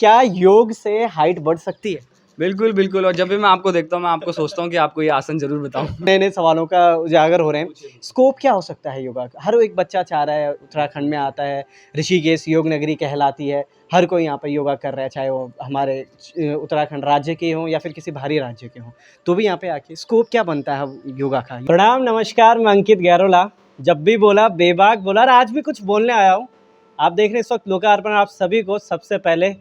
क्या योग से हाइट बढ़ सकती है? बिल्कुल बिल्कुल। और जब भी मैं आपको देखता हूँ मैं आपको सोचता हूँ कि आपको ये आसन जरूर बताऊँ। नए नए सवालों का उजागर हो रहे हैं। स्कोप क्या हो सकता है योगा का? हर एक बच्चा चाह रहा है, उत्तराखंड में आता है, ऋषिकेश योग नगरी कहलाती है, हर कोई यहाँ पे योगा कर रहा है, चाहे वो हमारे उत्तराखंड राज्य के हों या फिर किसी बाहरी राज्य के हों, तो भी यहाँ पे आके स्कोप क्या बनता है योगा का? प्रणाम, नमस्कार, मैं अंकित गैरोला। जब भी बोला बेबाक बोला, और आज भी कुछ बोलने आया हूँ। आप देख रहे हैं इस वक्त लोकार्पण। आप सभी को सबसे पहले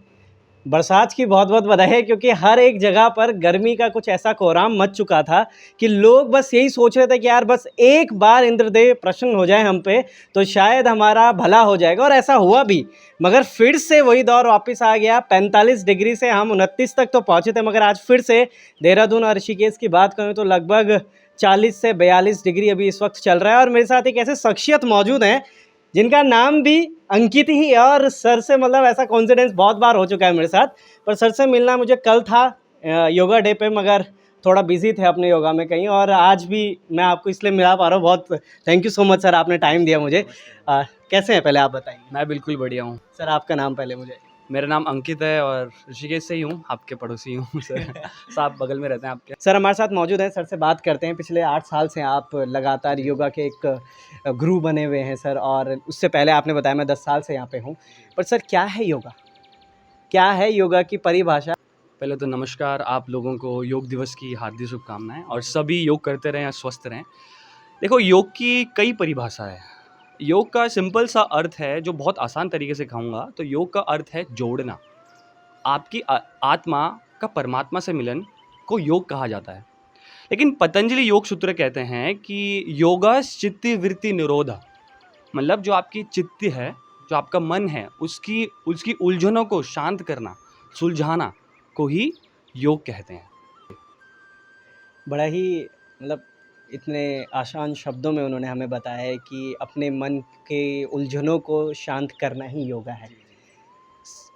बरसात की बहुत बहुत बधाई है, क्योंकि हर एक जगह पर गर्मी का कुछ ऐसा कोहराम मच चुका था कि लोग बस यही सोच रहे थे कि यार बस एक बार इंद्रदेव प्रसन्न हो जाए हम पे तो शायद हमारा भला हो जाएगा, और ऐसा हुआ भी। मगर फिर से वही दौर वापस आ गया। 45 डिग्री से हम 29 तक तो पहुँचे थे, मगर आज फिर से देहरादून और ऋषिकेश की बात करें तो लगभग 40 से 42 डिग्री अभी इस वक्त चल रहा है। और मेरे साथ एक ऐसे शख्सियत मौजूद हैं जिनका नाम भी अंकित ही है, और सर से मतलब ऐसा कॉन्फिडेंस बहुत बार हो चुका है मेरे साथ। पर सर से मिलना मुझे कल था योगा डे पे, मगर थोड़ा बिजी थे अपने योगा में कहीं, और आज भी मैं आपको इसलिए मिला पा रहा हूँ। बहुत thank you so much sir, आपने टाइम दिया मुझे। कैसे हैं पहले आप बताइए? मैं बिल्कुल बढ़िया हूँ सर आपका नाम पहले मुझे। मेरा नाम अंकित है और ऋषिकेश से ही हूँ, आपके पड़ोसी हूँ सर। साहब बगल में रहते हैं आपके। सर हमारे साथ मौजूद हैं, सर से बात करते हैं। पिछले 8 साल से आप लगातार योगा के एक गुरु बने हुए हैं सर, और उससे पहले आपने बताया मैं 10 साल से यहाँ पे हूँ। पर सर क्या है योगा? क्या है योगा की परिभाषा? पहले तो नमस्कार, आप लोगों को योग दिवस की हार्दिक शुभकामनाएं, और सभी योग करते रहें, स्वस्थ रहें। देखो, योग की कई परिभाषा है। योग का सिंपल सा अर्थ है, जो बहुत आसान तरीके से कहूँगा तो योग का अर्थ है जोड़ना। आपकी आत्मा का परमात्मा से मिलन को योग कहा जाता है। लेकिन पतंजलि योग सूत्र कहते हैं कि योगा चित्ति वृत्ति निरोधा, मतलब जो आपकी चित्त है, जो आपका मन है, उसकी उलझनों को शांत करना, सुलझाना को ही योग कहते हैं। बड़ा ही मतलब इतने आसान शब्दों में उन्होंने हमें बताया है कि अपने मन के उलझनों को शांत करना ही योगा है।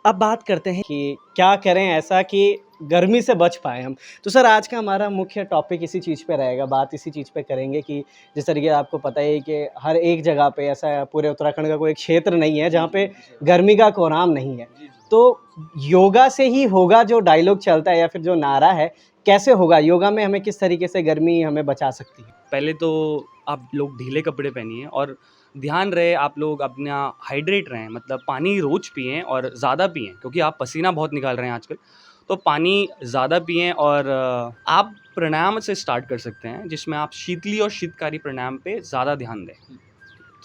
अब बात करते हैं कि क्या करें ऐसा कि गर्मी से बच पाएँ हम। तो सर आज का हमारा मुख्य टॉपिक इसी चीज़ पे रहेगा, बात इसी चीज़ पे करेंगे कि जिस तरीके आपको पता ही है कि हर एक जगह पे ऐसा पूरे उत्तराखंड का कोई एक क्षेत्र नहीं है जहाँ पे गर्मी का कोहराम नहीं है। तो योगा से ही होगा जो डायलॉग चलता है या फिर जो नारा है, कैसे होगा? योगा में हमें किस तरीके से गर्मी हमें बचा सकती है? पहले तो आप लोग ढीले कपड़े पहनिए, और ध्यान रहे आप लोग अपना हाइड्रेट रहें, मतलब पानी रोज पिएं और ज़्यादा पिएं, क्योंकि आप पसीना बहुत निकाल रहे हैं आजकल। तो पानी ज़्यादा पिएं, और आप प्राणायाम से स्टार्ट कर सकते हैं, जिसमें आप शीतली और शीतकारी प्राणायाम पे ज़्यादा ध्यान दें।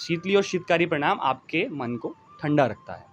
शीतली और शीतकारी प्राणायाम आपके मन को ठंडा रखता है।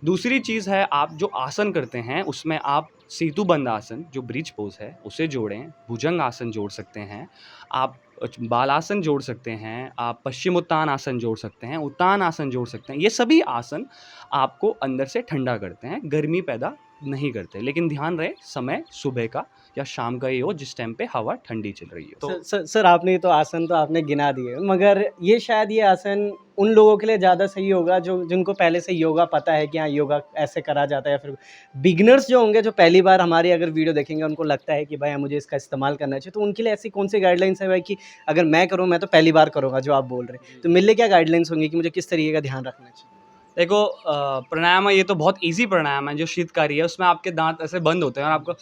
दूसरी चीज़ है, आप जो आसन करते हैं उसमें आप सेतुबंध आसन, जो ब्रिज पोज है, उसे जोड़ें। भुजंग आसन जोड़ सकते हैं आप, बालासन जोड़ सकते हैं आप, पश्चिम उत्तान आसन जोड़ सकते हैं, उत्तान आसन जोड़ सकते हैं। ये सभी आसन आपको अंदर से ठंडा करते हैं, गर्मी पैदा नहीं करते। लेकिन ध्यान रहे समय सुबह का या शाम का ही हो, जिस टाइम पे हवा ठंडी चल रही है। तो सर आपने तो आसन तो आपने गिना दिए, मगर ये शायद ये आसन उन लोगों के लिए ज़्यादा सही होगा जो जिनको पहले से योगा पता है कि हाँ योगा ऐसे करा जाता है, या फिर बिगिनर्स जो होंगे जो पहली बार हमारी अगर वीडियो देखेंगे उनको लगता है कि भाई मुझे इसका इस्तेमाल करना चाहिए, तो उनके लिए ऐसी कौन सी गाइडलाइंस है भाई कि अगर मैं करूँ, मैं तो पहली बार करूँगा जो आप बोल रहे हैं, तो मेरे लिए क्या गाइडलाइंस होंगी कि मुझे किस तरीके का ध्यान रखना चाहिए? देखो, प्राणायाम है, ये तो बहुत इजी प्राणायाम है जो शीतकारी है। उसमें आपके दांत ऐसे बंद होते हैं और आपको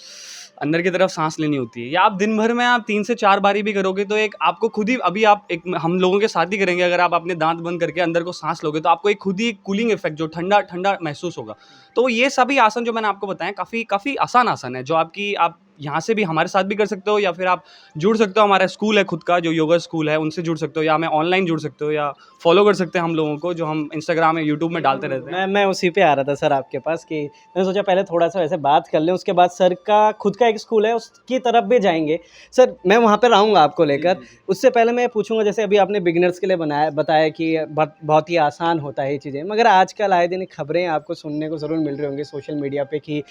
अंदर की तरफ सांस लेनी होती है। या आप दिन भर में आप 3 से 4 बारी भी करोगे तो एक आपको खुद ही, अभी आप एक हम लोगों के साथ ही करेंगे, अगर आप अपने दांत बंद करके अंदर को सांस लोगे तो आपको एक खुद ही कूलिंग इफेक्ट, जो ठंडा ठंडा महसूस होगा। तो ये सभी आसन जो मैंने आपको बताए काफ़ी आसान आसन है, जो आप यहाँ से भी हमारे साथ भी कर सकते हो, या फिर आप जुड़ सकते हो। हमारा स्कूल है खुद का, जो योगा स्कूल है, उनसे जुड़ सकते हो, या हमें ऑनलाइन जुड़ सकते हो, या फॉलो कर सकते हैं हम लोगों को, जो हम इंस्टाग्राम या यूट्यूब में डालते रहते हैं। मैं उसी पे आ रहा था सर आपके पास कि मैंने सोचा पहले थोड़ा सा ऐसे बात कर लें, उसके बाद सर का खुद का एक स्कूल है उसकी तरफ भी जाएंगे। सर मैं वहाँ पे रहूँगा आपको लेकर। उससे पहले मैं पूछूंगा, जैसे अभी आपने बिगिनर्स के लिए बताया कि बहुत ही आसान होता है ये चीज़ें, मगर आजकल आए दिन खबरें आपको सुनने को ज़रूर मिल रही होंगी सोशल मीडिया पे कि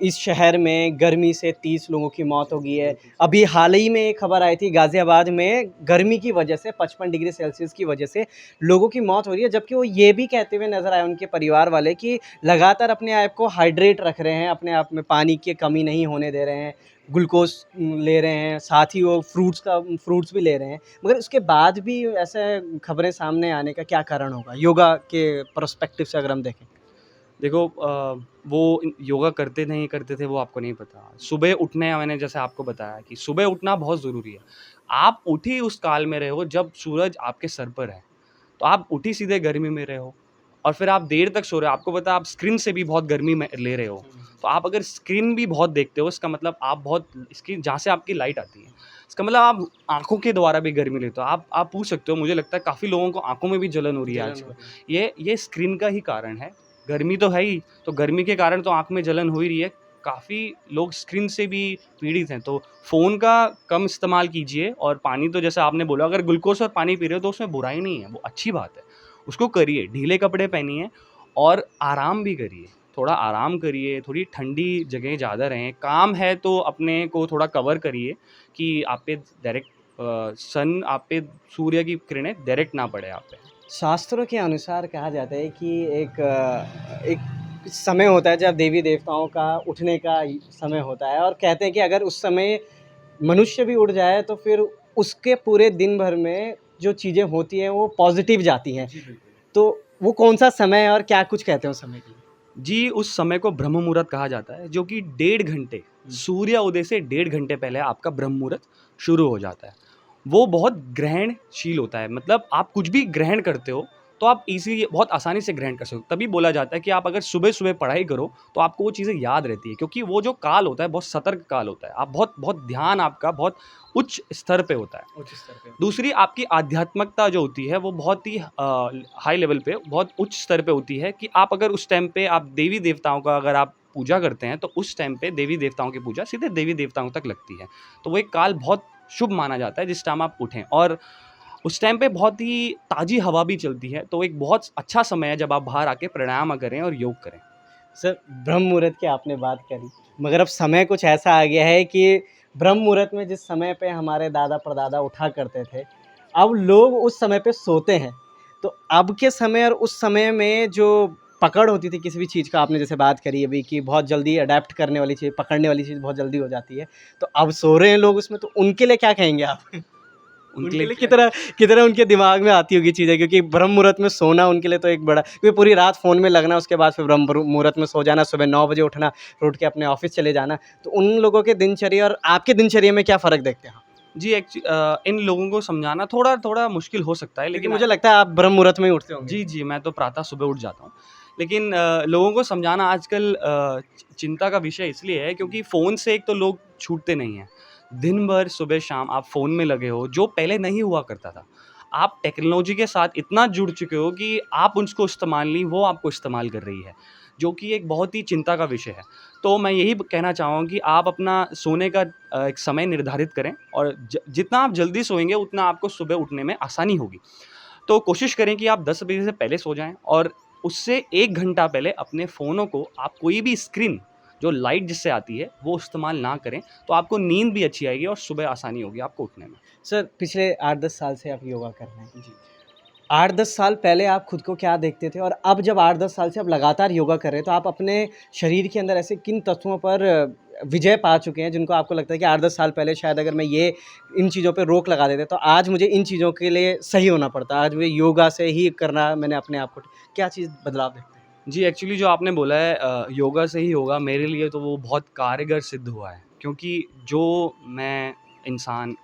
इस शहर में गर्मी से 30 लोगों की मौत हो गई है। अभी हाल ही में एक खबर आई थी गाज़ियाबाद में गर्मी की वजह से 55 डिग्री सेल्सियस की वजह से लोगों की मौत हो रही है, जबकि वो ये भी कहते हुए नजर आए उनके परिवार वाले कि लगातार अपने आप को हाइड्रेट रख रहे हैं, अपने आप में पानी की कमी नहीं होने दे रहे हैं, ग्लूकोज ले रहे हैं, साथ ही वो फ्रूट्स भी ले रहे हैं, मगर उसके बाद भी ऐसे खबरें सामने आने का क्या कारण होगा योगा के पर्सपेक्टिव से अगर हम देखें? देखो वो योगा करते नहीं करते थे वो आपको नहीं पता। सुबह उठने मैंने जैसे आपको बताया कि सुबह उठना बहुत ज़रूरी है। आप उठ ही उस काल में रहे हो जब सूरज आपके सर पर है। तो आप उठ ही सीधे गर्मी में रहे हो और फिर आप देर तक सो रहे हो। आपको पता है आप स्क्रीन से भी बहुत गर्मी में ले रहे हो। तो आप अगर स्क्रीन भी बहुत देखते हो इसका मतलब आप बहुत इसकी जहाँ से आपकी लाइट आती है, इसका मतलब आप आँखों के द्वारा भी गर्मी लेते हो। आप पूछ सकते हो, मुझे लगता है काफ़ी लोगों को आँखों में भी जलन हो रही है आजकल। ये स्क्रीन का ही कारण है। गर्मी तो है ही, तो गर्मी के कारण तो आँख में जलन हो ही रही है। काफ़ी लोग स्क्रीन से भी पीड़ित हैं, तो फ़ोन का कम इस्तेमाल कीजिए और पानी तो जैसे आपने बोला अगर ग्लूकोज़ और पानी पी रहे हो तो उसमें बुराई नहीं है, वो अच्छी बात है। उसको करिए, ढीले कपड़े पहनिए और आराम भी करिए। थोड़ा आराम करिए, थोड़ी ठंडी जगह ज़्यादा रहें। काम है तो अपने को थोड़ा कवर करिए कि आप पे डायरेक्ट सन आप पे सूर्य की किरणें डायरेक्ट ना पड़े आप पे। शास्त्रों के अनुसार कहा जाता है कि एक समय होता है जब देवी देवताओं का उठने का समय होता है और कहते हैं कि अगर उस समय मनुष्य भी उठ जाए तो फिर उसके पूरे दिन भर में जो चीज़ें होती हैं वो पॉजिटिव जाती हैं। तो वो कौन सा समय है और क्या कुछ कहते हैं उस समय के लिए? जी, उस समय को ब्रह्म मुहूर्त कहा जाता है, जो कि 1.5 घंटे सूर्य उदय से 1.5 घंटे पहले आपका ब्रह्म मुहूर्त शुरू हो जाता है। वो बहुत ग्रहणशील होता है, मतलब आप कुछ भी ग्रहण करते हो, तो आप ईज़िली बहुत आसानी से ग्रहण कर सकते हो। तभी बोला जाता है कि आप अगर सुबह-सुबह पढ़ाई करो, तो आपको वो चीज़ें याद रहती है क्योंकि वो जो काल होता है, बहुत सतर्क काल होता है। आप बहुत बहुत ध्यान आपका बहुत उच्च स्तर पे होता है। उच्च स्तर पे। दूसरी आपकी आध्यात्मिकता जो होती है वो बहुत ही हाई लेवल पे बहुत उच्च स्तर पे होती है कि आप अगर उस टाइम पे आप देवी देवताओं का अगर आप पूजा करते हैं तो उस टाइम पे देवी देवताओं की पूजा सीधे देवी देवताओं तक लगती है। तो वो एक काल बहुत शुभ माना जाता है जिस टाइम आप उठें और उस टाइम पे बहुत ही ताज़ी हवा भी चलती है, तो एक बहुत अच्छा समय है जब आप बाहर आके प्राणायाम करें और योग करें। सर, ब्रह्म मुहूर्त की आपने बात करी, मगर अब समय कुछ ऐसा आ गया है कि ब्रह्म मुहूर्त में जिस समय पे हमारे दादा-परदादा उठा करते थे, अब लोग उस समय पे सोते हैं। तो अब के समय और उस समय में जो पकड़ होती थी किसी भी चीज़ का, आपने जैसे बात करी अभी कि बहुत जल्दी अडैप्ट करने वाली चीज़, पकड़ने वाली चीज़ बहुत जल्दी हो जाती है। तो अब सो रहे हैं लोग उसमें, तो उनके लिए क्या कहेंगे आप? उनके उनके लिए लिए क्या कितना उनके दिमाग में आती होगी चीज़ें, क्योंकि ब्रह्म मुहूर्त में सोना उनके लिए तो एक बड़ा, क्योंकि पूरी रात फ़ोन में लगना, उसके बाद फिर ब्रह्म मुहूर्त में सो जाना, सुबह 9 बजे उठना, फिर उठ के अपने ऑफ़िस चले जाना। तो उन लोगों के दिनचर्या और आपके दिनचर्या में क्या फ़र्क देखते हैं आप? जी, इन लोगों को समझाना थोड़ा-थोड़ा मुश्किल हो सकता है क्योंकि लेकिन मुझे लगता है आप ब्रह्म मुहूर्त में ही उठते होंगे। जी, जी, मैं तो प्रातः सुबह उठ जाता हूँ। लेकिन लोगों को समझाना आजकल चिंता का विषय इसलिए है क्योंकि फ़ोन से एक तो लोग छूटते नहीं हैं। दिन भर सुबह-शाम आप फ़ोन में लगे हो, जो पहले नहीं हुआ करता था। आप टेक्नोलॉजी के साथ इतना जुड़ चुके हो कि आप उसको इस्तेमाल नहीं, वो आपको इस्तेमाल कर रही है, जो कि एक बहुत ही चिंता का विषय है। तो मैं यही कहना चाहूँगा कि आप अपना सोने का एक समय निर्धारित करें और जितना आप जल्दी सोएँगे, उतना आपको सुबह उठने में आसानी होगी। तो कोशिश करें कि आप 10 बजे से पहले सो जाएँ और उससे 1 घंटा पहले अपने फ़ोनों को आप कोई भी स्क्रीन जो लाइट जिससे आती है, वो इस्तेमाल ना करें, तो आपको नींद भी अच्छी आएगी और सुबह आसानी होगी आपको उठने में। सर, पिछले 8-10 साल से आप योगा कर रहे हैं। जी। 8-10 साल पहले आप खुद को क्या देखते थे और अब जब 8-10 साल से आप लगातार योगा कर रहे हैं, तो आप अपने शरीर के अंदर ऐसे किन तत्वों पर विजय पा चुके हैं, जिनको आपको लगता है कि 8-10 साल पहले शायद अगर मैं ये इन चीज़ों पे रोक लगा देता, तो आज मुझे इन चीज़ों के लिए सही होना पड़ता। आज मुझे योगा से ही करना, मैंने अपने आप को क्या चीज़ बदलाव देखते हैं? जी, एक्चुअली जो आपने बोला है योगा से ही होगा, मेरे लिए तो वो बहुत कारगर सिद्ध हुआ है। क्योंकि जो मैं इंसान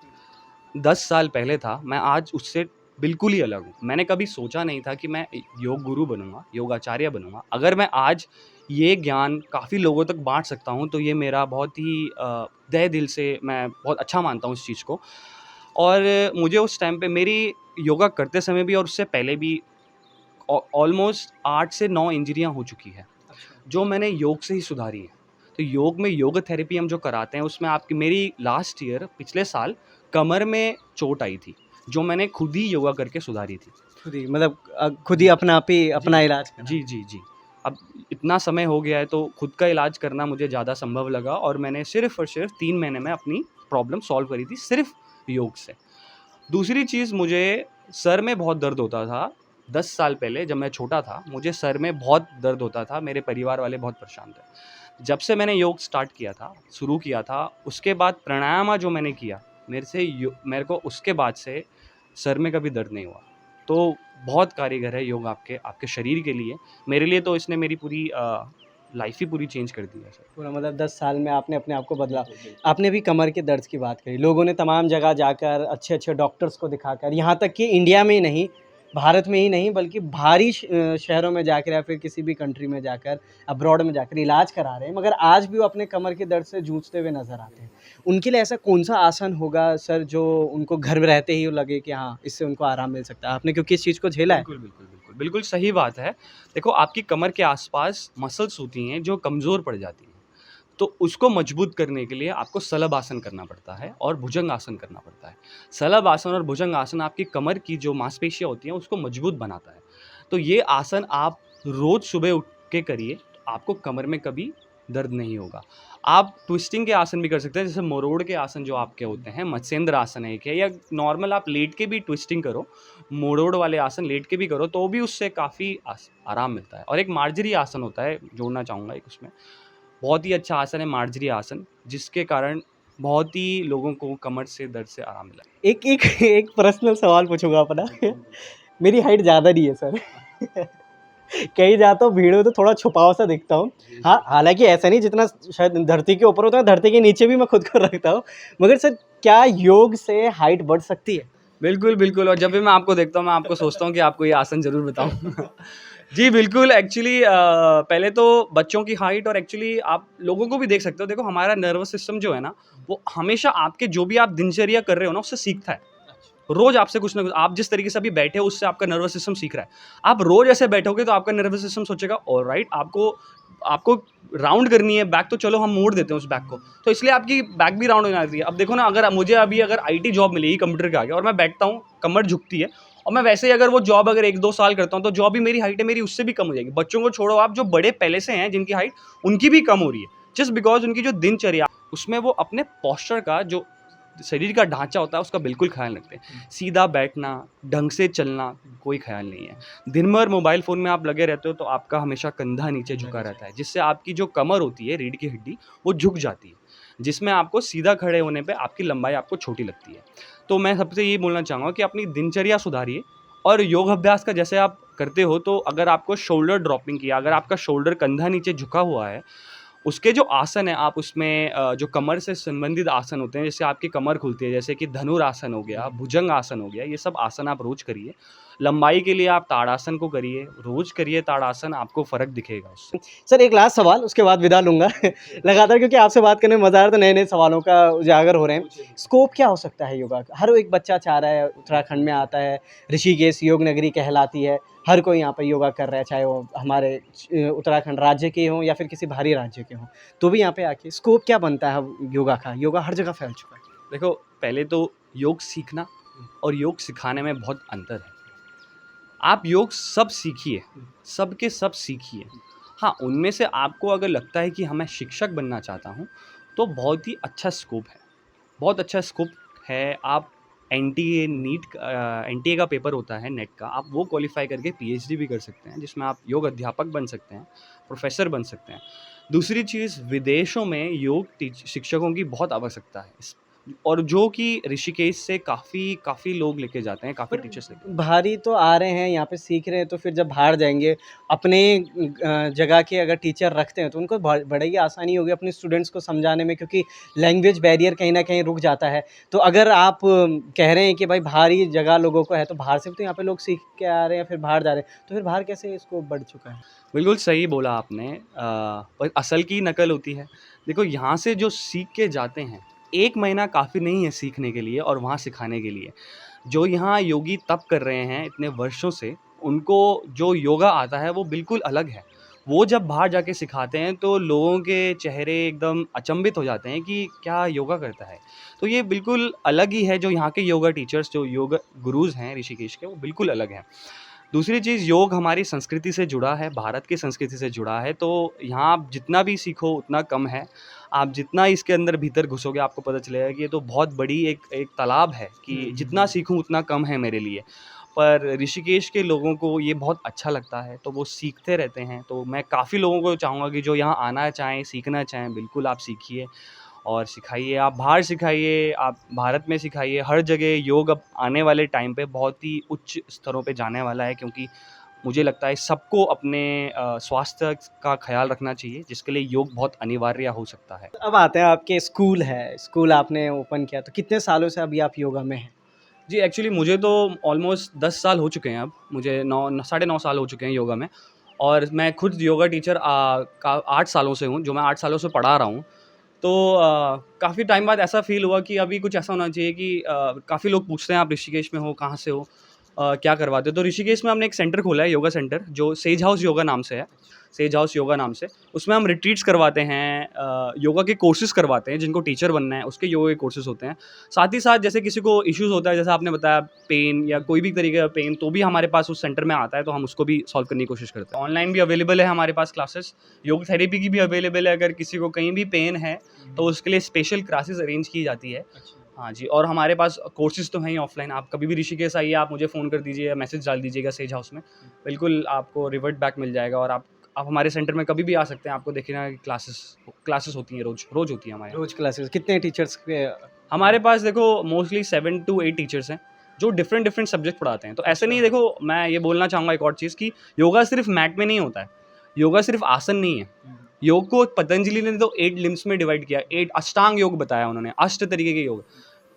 10 साल पहले था, मैं आज उससे बिल्कुल ही अलग हूँ। मैंने कभी सोचा नहीं था कि मैं योग गुरु बनूँगा, योगाचार्य बनूँगा। अगर मैं आज ये ज्ञान काफ़ी लोगों तक बाँट सकता हूँ, तो ये मेरा बहुत ही तहे दिल से मैं बहुत अच्छा मानता हूँ इस चीज़ को। और मुझे उस टाइम पे मेरी योगा करते समय भी और उससे पहले भी ऑलमोस्ट 8 से 9 इंजरियाँ हो चुकी हैं, जो मैंने योग से ही सुधारी हैं। तो योग में योग थेरेपी हम जो कराते हैं, उसमें आपकी मेरी लास्ट ईयर पिछले साल कमर में चोट आई थी, जो मैंने खुद ही योगा करके सुधारी थी। खुद ही मतलब खुद ही अपना आप ही अपना इलाज करा? जी, जी, जी। अब इतना समय हो गया है तो खुद का इलाज करना मुझे ज़्यादा संभव लगा और मैंने सिर्फ़ और सिर्फ़ 3 महीने में अपनी प्रॉब्लम सॉल्व करी थी, सिर्फ़ योग से। दूसरी चीज़, मुझे सर में बहुत दर्द होता था। 10 साल पहले जब मैं छोटा था, मुझे सर में बहुत दर्द होता था, मेरे परिवार वाले बहुत परेशान थे। जब से मैंने योग स्टार्ट किया था, शुरू किया था, उसके बाद प्राणायाम जो मैंने किया, मेरे को उसके बाद से सर में कभी दर्द नहीं हुआ। तो बहुत कारीगर है योग आपके आपके शरीर के लिए। मेरे लिए तो इसने मेरी पूरी लाइफ ही पूरी चेंज कर दी है सर। पूरा मतलब 10 साल में आपने अपने आप को बदला। आपने भी कमर के दर्द की बात करी। लोगों ने तमाम जगह जाकर अच्छे-अच्छे डॉक्टर्स को दिखाकर, यहाँ तक कि इंडिया में ही नहीं, भारत में ही नहीं बल्कि भारी शहरों में जाकर या फिर किसी भी कंट्री में जाकर, अब्रॉड में जाकर इलाज करा रहे हैं, मगर आज भी वो अपने कमर के दर्द से जूझते हुए नज़र आते हैं। उनके लिए ऐसा कौन-सा आसन होगा सर जो उनको घर में रहते ही लगे कि हाँ, इससे उनको आराम मिल सकता है? आपने क्योंकि इस चीज़ को झेला है। बिल्कुल, बिल्कुल, बिल्कुल। बिल्कुल सही बात है। देखो आपकी कमर के आस-पास मसल्स होती हैं जो कमज़ोर पड़ जाती हैं। तो उसको मजबूत करने के लिए आपको शलभ आसन करना पड़ता है और भुजंग आसन करना पड़ता है। शलभ आसन और भुजंग आसन आपकी कमर की जो मांसपेशियाँ होती हैं उसको मजबूत बनाता है। तो ये आसन आप रोज़ सुबह उठ के करिए, तो आपको कमर में कभी दर्द नहीं होगा। आप ट्विस्टिंग के आसन भी कर सकते हैं, जैसे मोरोड़ के आसन जो आपके होते हैं, मत्स्येंद्र आसन है एक है, या नॉर्मल आप लेट के भी ट्विस्टिंग करो, मोरोड़ वाले आसन लेट के भी करो, तो भी उससे काफ़ी आराम मिलता है। और एक मार्जरी आसन होता है, जोड़ना चाहूँगा एक उसमें। बहुत ही अच्छा आसन है मार्जरी आसन, जिसके कारण बहुत ही लोगों को कमर से दर्द से आराम मिला है। एक एक एक पर्सनल सवाल पूछूँगा अपना। मेरी हाइट ज़्यादा नहीं है सर। कहीं जाता हूँ भीड़ में तो थोड़ा छुपा सा दिखता हूँ। हाँ, हालाँकि ऐसा नहीं जितना शायद धरती के ऊपर होता है, धरती के नीचे भी मैं खुद को रखता हूँ। मगर सर क्या योग से हाइट बढ़ सकती है? बिल्कुल, बिल्कुल, और जब भी मैं आपको देखता हूँ, मैं आपको सोचता हूँ कि आपको ये आसन ज़रूर बताऊँ। जी, बिल्कुल एक्चुअली पहले तो बच्चों की हाइट और एक्चुअली आप लोगों को भी देख सकते हो। देखो हमारा नर्वस सिस्टम जो है ना, वो हमेशा आपके जो भी आप दिनचर्या कर रहे हो ना, उससे सीखता है। रोज़ आपसे कुछ ना कुछ, आप जिस तरीके से अभी बैठे हो उससे आपका नर्वस सिस्टम सीख रहा है। आप रोज़ ऐसे बैठोगे तो आपका नर्वस सिस्टम सोचेगा ऑलराइट, आपको आपको राउंड करनी है बैक, तो चलो हम मोड़ देते हैं उस बैक को। तो इसलिए आपकी बैक भी राउंड हो जाती है। अब देखो ना, अगर मुझे अभी अगर आईटी जॉब मिलेगी कंप्यूटर के आगे और मैं बैठता हूँ, कमर झुकती है, और मैं वैसे ही अगर वो जॉब अगर 1-2 साल करता हूँ, तो जो भी मेरी हाइट है मेरी उससे भी कम हो जाएगी। बच्चों को छोड़ो, आप जो बड़े पहले से हैं जिनकी हाइट, उनकी भी कम हो रही है। जस्ट बिकॉज़ उनकी जो दिनचर्या उसमें वो अपने पोस्चर का, जो शरीर का ढांचा होता है उसका बिल्कुल ख्याल रखते हैं। सीधा बैठना, ढंग से चलना, कोई ख्याल नहीं है। दिन भर मोबाइल फ़ोन में आप लगे रहते हो तो आपका हमेशा कंधा नीचे झुका रहता है, जिससे आपकी जो कमर होती है, रीढ़ की हड्डी, वो झुक जाती है, जिसमें आपको सीधा खड़े होने पे आपकी लंबाई आपको छोटी लगती है। तो मैं सबसे ये बोलना चाहूँगा कि अपनी दिनचर्या सुधारिए, और योग अभ्यास का जैसे आप करते हो, तो अगर आपको शोल्डर ड्रॉपिंग किया, अगर आपका शोल्डर कंधा नीचे झुका हुआ है, उसके जो आसन है आप उसमें जो कमर से संबंधित आसन होते हैं, जैसे आपकी कमर खुलती है, जैसे कि धनुरासन हो गया, भुजंग आसन हो गया, ये सब आसन आप रोज़ करिए। लंबाई के लिए आप ताड़ासन को करिए, रोज़ करिए ताड़ासन, आपको फ़र्क दिखेगा उससे। सर एक लास्ट सवाल, उसके बाद विदा लूँगा। लगातार क्योंकि आपसे बात करने में मज़ा आ रहा है, तो नए-नए सवालों का उजागर हो रहे हैं। स्कोप क्या हो सकता है योगा का? हर एक बच्चा चाह रहा है, उत्तराखंड में आता है, ऋषिकेश योग नगरी कहलाती है, हर कोई यहाँ पे योगा कर रहा है, चाहे वो हमारे उत्तराखंड राज्य के हों या फिर किसी बाहरी राज्य के हों। तो भी यहाँ पे आके स्कोप क्या बनता है योगा का? योगा हर जगह फैल चुका है। देखो, पहले तो योग सीखना और योग सिखाने में बहुत अंतर है। आप योग सब सीखिए, सब के सब सीखिए। हाँ, उनमें से आपको अगर लगता है कि हाँ, मैं शिक्षक बनना चाहता हूँ, तो बहुत ही अच्छा स्कोप है। बहुत अच्छा स्कोप है। आप एनटीए एनटीए का पेपर होता है नेट का, आप वो क्वालिफ़ाई करके पीएचडी भी कर सकते हैं, जिसमें आप योग अध्यापक बन सकते हैं, प्रोफ़ेसर बन सकते हैं। दूसरी चीज़, विदेशों में योग शिक्षकों की बहुत आवश्यकता है, और जो कि ऋषिकेश से काफ़ी लोग लेके जाते हैं, काफ़ी पर टीचर्स लेके। बाहरी तो आ रहे हैं, यहाँ पे सीख रहे हैं, तो फिर जब बाहर जाएँगे, अपने जगह के अगर टीचर रखते हैं, तो उनको बड़ी ही आसानी होगी अपने स्टूडेंट्स को समझाने में, क्योंकि लैंग्वेज बैरियर कहीं न कहीं रुक जाता है। तो अगर आप कह रहे हैं कि भाई बाहरी जगह लोगों को है, तो बाहर से भी तो यहाँ पे लोग सीख के आ रहे हैं, फिर बाहर जा रहे हैं, तो फिर बाहर कैसे इसको बढ़ चुका है? बिल्कुल सही बोला आपने। पर असल की नकल होती है। देखो, यहाँ से जो सीख के जाते हैं, 1 महीना काफ़ी नहीं है सीखने के लिए और वहाँ सिखाने के लिए। जो यहाँ योगी तप कर रहे हैं इतने वर्षों से, उनको जो योगा आता है वो बिल्कुल अलग है। वो जब बाहर जाके सिखाते हैं तो लोगों के चेहरे एकदम अचंभित हो जाते हैं कि क्या योगा करता है। तो ये बिल्कुल अलग ही है, जो यहाँ के योगा टीचर्स, जो योग गुरुज़ हैं ऋषिकेश के, वो बिल्कुल अलग हैं। दूसरी चीज़, योग हमारी संस्कृति से जुड़ा है, भारत की संस्कृति से जुड़ा है, तो यहाँ आप जितना भी सीखो उतना कम है। आप जितना इसके अंदर भीतर घुसोगे, आपको पता चलेगा कि ये तो बहुत बड़ी एक एक तालाब है, कि जितना सीखूँ उतना कम है मेरे लिए। पर ऋषिकेश के लोगों को ये बहुत अच्छा लगता है, तो वो सीखते रहते हैं। तो मैं काफ़ी लोगों को चाहूँगा कि जो यहाँ आना चाहें, सीखना चाहें, बिल्कुल आप सीखिए। और सिखाइए, आप बाहर सिखाइए, आप भारत में सिखाइए, हर जगह योग अब आने वाले टाइम पे बहुत ही उच्च स्तरों पे जाने वाला है, क्योंकि मुझे लगता है सबको अपने स्वास्थ्य का ख्याल रखना चाहिए, जिसके लिए योग बहुत अनिवार्य हो सकता है। अब आते हैं आपके स्कूल है, स्कूल आपने ओपन किया तो कितने सालों से अभी आप योगा में हैं? जी, एक्चुअली मुझे तो ऑलमोस्ट 10 साल हो चुके हैं अब, मुझे 9 साढ़े 9 साल हो चुके हैं योगा में, और मैं खुद योगा टीचर 8 सालों से हूँ, जो मैं 8 सालों से पढ़ा रहा हूँ। तो काफ़ी टाइम बाद ऐसा फ़ील हुआ कि अभी कुछ ऐसा होना चाहिए कि काफ़ी लोग पूछते हैं आप ऋषिकेश में हो, कहाँ से हो, क्या करवाते हो? तो ऋषिकेश में हमने एक सेंटर खोला है, योगा सेंटर, जो सेज हाउस योगा नाम से है, सेज हाउस योगा नाम से। उसमें हम रिट्रीट्स करवाते हैं, योगा के कोर्सेज़ करवाते हैं, जिनको टीचर बनना है उसके योगा के कोर्सेज़ होते हैं। साथ ही साथ जैसे किसी को इश्यूज़ होता है, जैसा आपने बताया पेन या कोई भी तरीके का पेन, तो भी हमारे पास उस सेंटर में आता है, तो हम उसको भी सॉल्व करने की कोशिश करते हैं। ऑनलाइन भी अवेलेबल है हमारे पास क्लासेस, योग थेरेपी की भी अवेलेबल है, अगर किसी को कहीं भी पेन है तो उसके लिए स्पेशल क्लासेस अरेंज की जाती है। हाँ जी, और हमारे पास कोर्सेज़ तो हैं ही ऑफलाइन, आप कभी भी ऋषिकेश आइए, आप मुझे फ़ोन कर दीजिए या मैसेज डाल दीजिएगा सेज हाउस में, बिल्कुल आपको रिवर्ट बैक मिल जाएगा, और आप हमारे सेंटर में कभी भी आ सकते हैं, आपको देखना क्लासेस होती हैं, रोज़ होती हैं हमारे यहाँ। रोज़ क्लासेस कितने टीचर्स के? हमारे पास देखो मोस्टली 7 to 8 टीचर्स हैं, जो डिफरेंट सब्जेक्ट पढ़ाते हैं। तो ऐसे नहीं, देखो मैं ये बोलना चाहूँगा एक और चीज़ कि योगा सिर्फ मैट में नहीं होता है, योगा सिर्फ आसन नहीं है। योग को पतंजलि ने तो 8 लिम्स में डिवाइड किया, 8 अष्टांग योग बताया उन्होंने, अष्ट तरीके के योग,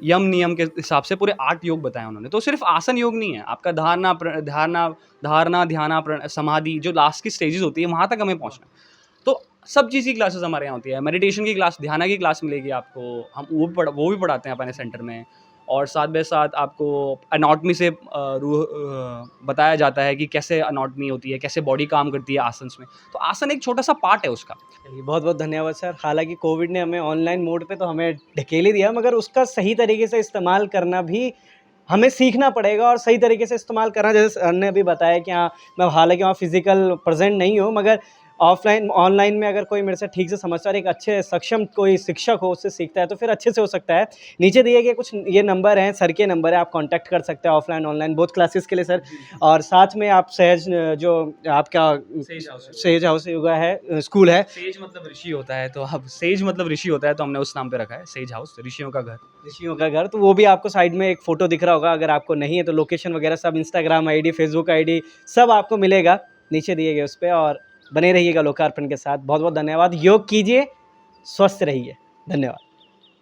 यम नियम के हिसाब से पूरे 8 योग बताए उन्होंने। तो सिर्फ आसन योग नहीं है, आपका धारणा, ध्यान, समाधि, जो लास्ट की स्टेजेस होती है, वहाँ तक हमें पहुँचना है। तो सब चीज़ की क्लासेस हमारे यहाँ होती है, मेडिटेशन की क्लास, ध्यान की क्लास मिलेगी आपको, हम वो भी पढ़ाते हैं अपने सेंटर में, और साथ बाय साथ आपको एनाटॉमी से बताया जाता है कि कैसे एनाटॉमी होती है, कैसे बॉडी काम करती है आसन्स में। तो आसन एक छोटा सा पार्ट है उसका। चलिए, बहुत-बहुत धन्यवाद सर। हालाँकि कोविड ने हमें ऑनलाइन मोड पे तो हमें ढकेल ही दिया, मगर उसका सही तरीके से इस्तेमाल करना भी हमें सीखना पड़ेगा, और सही तरीके से इस्तेमाल करना, जैसे सर ने अभी बताया कि हाँ, मैं हालाँकि वहाँ फ़िज़िकल प्रेज़ेंट नहीं हूँ, मगर ऑफ़लाइन ऑनलाइन में अगर कोई मेरे से ठीक से समझता है और एक अच्छे सक्षम कोई शिक्षक हो, उससे सीखता है, तो फिर अच्छे से हो सकता है। नीचे दिए गए कुछ ये नंबर हैं, सर के नंबर हैं, आप कॉन्टैक्ट कर सकते हैं ऑफ़लाइन, ऑनलाइन बोथ क्लासेस के लिए सर। और साथ में आप सहज जो आपका सेज हाउस योगा है, स्कूल है, सेज मतलब ऋषि होता है, तो अब सेज मतलब ऋषि होता है, तो हमने उस नाम पे रखा है सेज हाउस, ऋषियों का घर। ऋषियों का घर, तो वो भी आपको साइड में एक फ़ोटो दिख रहा होगा। अगर आपको नहीं है तो लोकेशन वगैरह सब, इंस्टाग्राम आईडी, फ़ेसबुक आईडी सब आपको मिलेगा नीचे दिए गए उस पे। और बने रहिएगा लोकार्पण के साथ। बहुत-बहुत धन्यवाद। योग कीजिए, स्वस्थ रहिए। धन्यवाद।